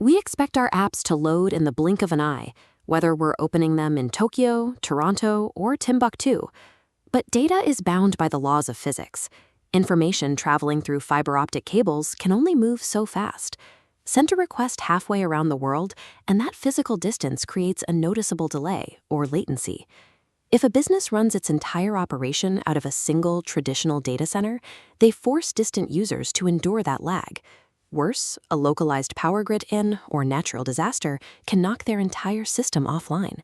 We expect our apps to load in the blink of an eye, whether we're opening them in Tokyo, Toronto, or Timbuktu. But data is bound by the laws of physics. Information traveling through fiber optic cables can only move so fast. Send a request halfway around the world, and that physical distance creates a noticeable delay, or latency. If a business runs its entire operation out of a single traditional data center, they force distant users to endure that lag. Worse, a localized power grid or natural disaster can knock their entire system offline.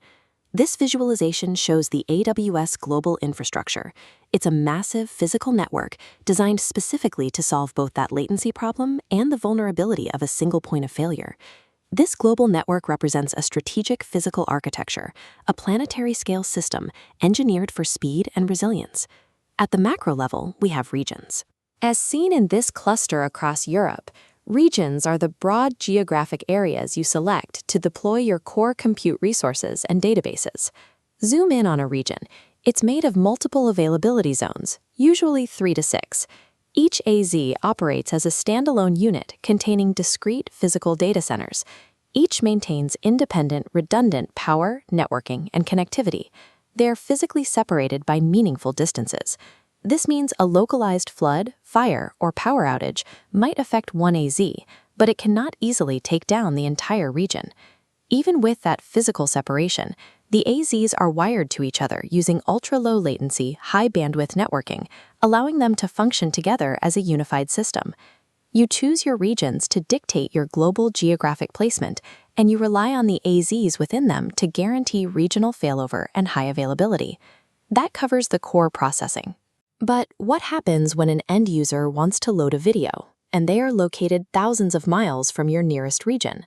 This visualization shows the AWS global infrastructure. It's a massive physical network designed specifically to solve both that latency problem and the vulnerability of a single point of failure. This global network represents a strategic physical architecture, a planetary-scale system engineered for speed and resilience. At the macro level, we have regions. As seen in this cluster across Europe, regions are the broad geographic areas you select to deploy your core compute resources and databases. Zoom in on a region. It's made of multiple availability zones, usually 3 to 6. Each AZ operates as a standalone unit containing discrete physical data centers. Each maintains independent, redundant power, networking, and connectivity. They are physically separated by meaningful distances. This means a localized flood, fire, or power outage might affect one AZ, but it cannot easily take down the entire region. Even with that physical separation, the AZs are wired to each other using ultra-low latency, high-bandwidth networking, allowing them to function together as a unified system. You choose your regions to dictate your global geographic placement, and you rely on the AZs within them to guarantee regional failover and high availability. That covers the core processing. But what happens when an end user wants to load a video, and they are located thousands of miles from your nearest region?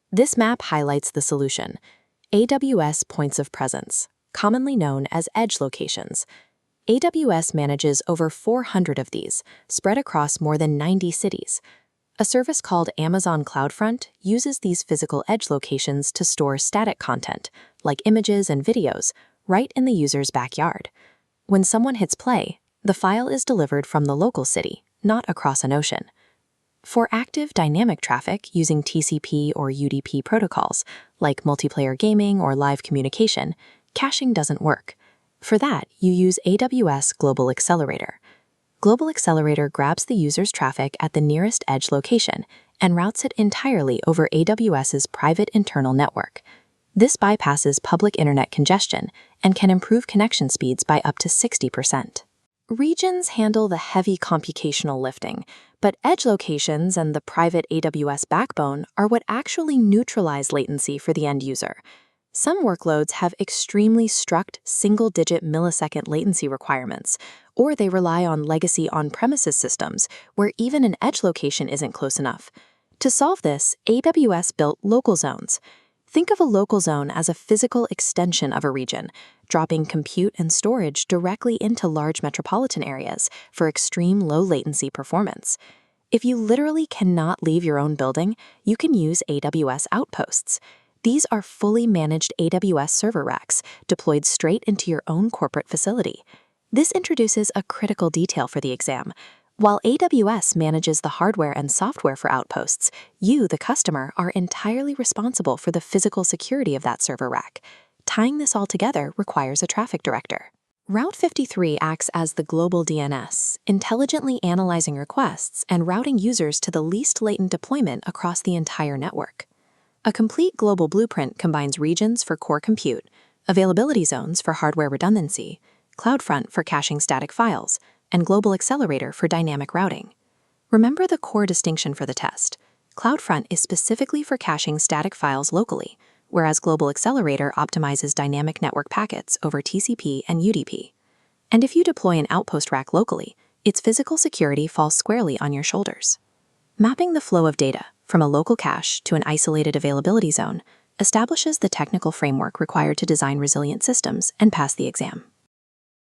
This map highlights the solution: AWS points of presence, commonly known as edge locations. AWS manages over 400 of these, spread across more than 90 cities. A service called Amazon CloudFront uses these physical edge locations to store static content, like images and videos, right in the user's backyard. When someone hits play, the file is delivered from the local city, not across an ocean. For active dynamic traffic using TCP or UDP protocols, like multiplayer gaming or live communication, caching doesn't work. For that, you use AWS Global Accelerator. Global Accelerator grabs the user's traffic at the nearest edge location and routes it entirely over AWS's private internal network. This bypasses public internet congestion and can improve connection speeds by up to 60%. Regions handle the heavy computational lifting, but edge locations and the private AWS backbone are what actually neutralize latency for the end user. Some workloads have extremely strict single-digit millisecond latency requirements, or they rely on legacy on-premises systems where even an edge location isn't close enough. To solve this, AWS built local zones. Think of a local zone as a physical extension of a region, dropping compute and storage directly into large metropolitan areas for extreme low latency performance. If you literally cannot leave your own building, you can use AWS Outposts. These are fully managed AWS server racks deployed straight into your own corporate facility. This introduces a critical detail for the exam. While AWS manages the hardware and software for Outposts, you, the customer, are entirely responsible for the physical security of that server rack. Tying this all together requires a traffic director. Route 53 acts as the global DNS, intelligently analyzing requests and routing users to the least latent deployment across the entire network. A complete global blueprint combines regions for core compute, availability zones for hardware redundancy, CloudFront for caching static files, and Global Accelerator for dynamic routing. Remember the core distinction for the test. CloudFront is specifically for caching static files locally, whereas Global Accelerator optimizes dynamic network packets over TCP and UDP. And if you deploy an Outpost rack locally, its physical security falls squarely on your shoulders. Mapping the flow of data from a local cache to an isolated availability zone establishes the technical framework required to design resilient systems and pass the exam.